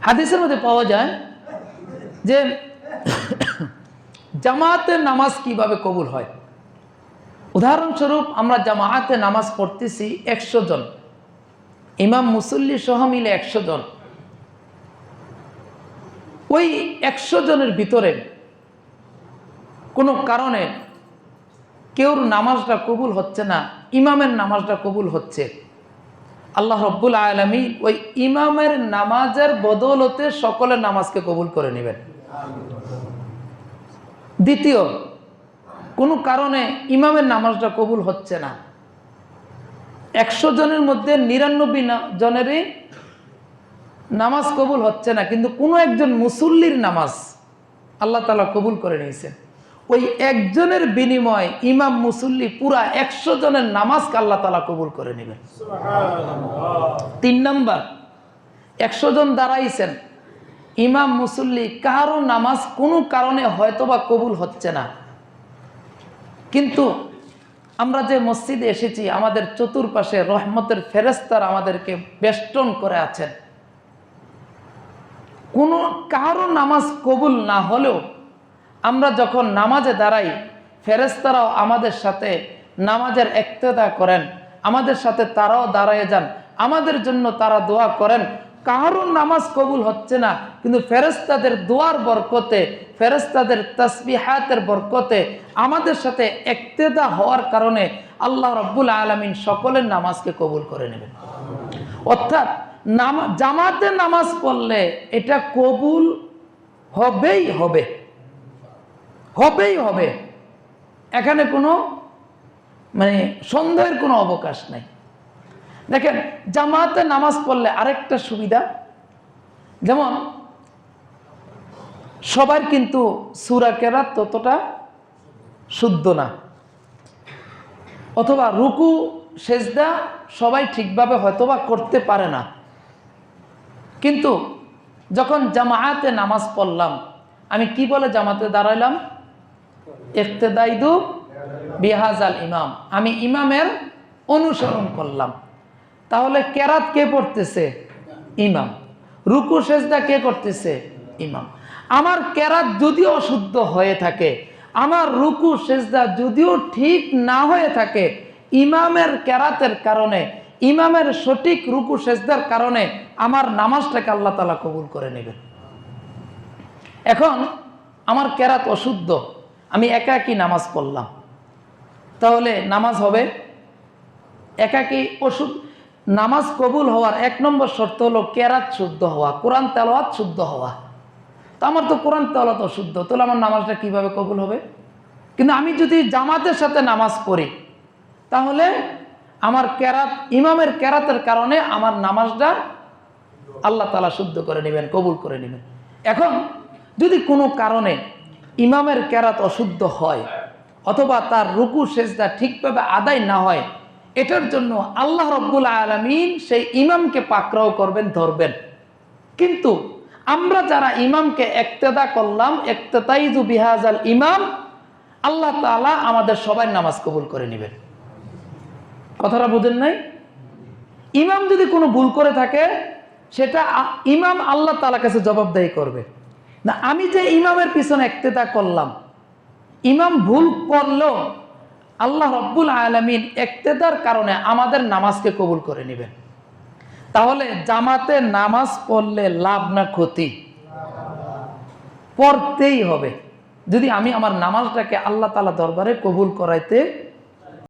হাদিসের মধ্যে পাওয়া যায় যে জামাতের নামাজ কিভাবে কবুল হয়। উদাহরণস্বরূপ আমরা জামাতে নামাজ পড়তেছি 100 জন, ইমাম মুসল্লি সহ মিলে 100 জন। ওই 100 জনের ভিতরে কোনো কারণে কেউর নামাজটা কবুল হচ্ছে না, ইমামের নামাজটা কবুল হচ্ছে, আল্লাহ রব্বুল আলামিন ওই ইমামের নামাজের বদৌলতে সকলের নামাজকে কবুল করে নেবেন। দ্বিতীয়, কোনো কারণে ইমামের নামাজটা কবুল হচ্ছে না, 100 জনের মধ্যে 99 জনেরই নামাজ কবুল হচ্ছে না, কিন্তু কোনো একজন মুসল্লির নামাজ আল্লাহ তাআলা কবুল করে নিয়েছেন। ওই একজনের বিনিময়ে ইমাম মুসল্লি পুরা 100 জনের নামাজকে আল্লাহ তাআলা কবুল করে নেবেন। 3 নাম্বার, 100 জন দাঁড়াইছেন, ইমাম মুসল্লি কারো নামাজ কোনো কারণে হয়তোবা কবুল হচ্ছে না, কিন্তু আমরা যে মসজিদে এসেছি আমাদের চতুর্পাশে রহমতের ফেরেশতারা আমাদেরকে বেষ্টন করে আছেন। কোনো কারো নামাজ কবুল না হলেও আমরা যখন নামাজে দাঁড়াই, ফেরেশতারাও আমাদের সাথে নামাজের ইক্তেদা করেন, আমাদের সাথে তারাও দাঁড়ায় যান, আমাদের জন্য তারা দোয়া করেন। কারো নামাজ কবুল হচ্ছে না, কিন্তু ফেরেশতাদের দোয়ার বরকতে, ফেরেশতাদের তাসবিহাতের বরকতে, আমাদের সাথে ইক্তেদা হওয়ার কারণে আল্লাহ রাব্বুল আলামিন সকলের নামাজকে কবুল করে নেবেন। অর্থাৎ জামাতে নামাজ পড়লে এটা কবুল হবেই হবে, হবেই হবে, এখানে কোনো সন্দেহের কোনো অবকাশ নাই। দেখেন, জামাতে নামাজ পড়লে আরেকটা সুবিধা, যেমন সবার কিন্তু সূরা কেরাত ততটা শুদ্ধ না, অথবা রুকু সেজদা সবাই ঠিকভাবে হয়তোবা করতে পারে না, কিন্তু যখন জামাতে নামাজ পড়লাম, আমি কি বলে জামাতে দাঁড়াইলাম? ইক্তেদাইদু বিহাজাল ইমাম, আমি ইমামের অনুসরণ করলাম। তাহলে কেরাত কে পড়তেছে? ইমাম। রুকু সেজদা কে করতেছে? ইমাম। আমার কেরাত যদিও অশুদ্ধ হয়ে থাকে, আমার রুকু সেজদা যদিও ঠিক না হয়ে থাকে, ইমামের কেরাতের কারণে, ইমামের সঠিক রুকু সেজদার কারণে আমার নামাজটাকে আল্লাহ তাআলা কবুল করে নেবেন। এখন আমার কেরাত অশুদ্ধ, আমি একাকী নামাজ পড়লাম, তাহলে নামাজ হবে? একাকী অশুদ্ধ নামাজ কবুল হওয়ার 1 নম্বর শর্ত হলো কেরাত শুদ্ধ হওয়া, কোরআন তেলাওয়াত শুদ্ধ হওয়া। তো আমার তো কোরআন তেলাওয়াত অশুদ্ধ, তাহলে আমার নামাজটা কিভাবে কবুল হবে? কিন্তু আমি যদি জামাতের সাথে নামাজ পড়ি, তাহলে আমার কেরাত, ইমামের কেরাতের কারণে আমার নামাজটা আল্লাহ তাআলা শুদ্ধ করে নেবেন, কবুল করে নেবেন। এখন যদি কোনো কারণে ইমামের কেরাত অশুদ্ধ হয়, অথবা তার রুকু সেজদা ঠিকভাবে আদায় না হয়, এটার জন্য আল্লাহ রাব্বুল আলামিন সেই ইমামকে পাকড়াও করবেন, ধরবেন। কিন্তু আমরা যারা ইমামকে ইক্তেদা করলাম, ইক্তেদাইযু বিহাজাল ইমাম, আল্লাহ তাআলা আমাদের সবার নামাজ কবুল করে নেবেন। কথাটা বুঝেন নাই? ইমাম যদি কোনো ভুল করে থাকে, সেটা ইমাম আল্লাহ তাআলার কাছে জবাবদাহি করবে না। আমি যে ইমামের পিছনে ইক্তেদা করলাম, ইমাম ভুল করলেও আল্লাহ রাব্বুল আলামিন ইক্তেদার কারণে আমাদের নামাজকে কবুল করে নেবেন। তাহলে জামাতে নামাজ পড়লে লাভ না ক্ষতি? পড়তেই হবে, যদি আমি আমার নামাজটাকে আল্লাহ তাআলা দরবারে কবুল করাইতে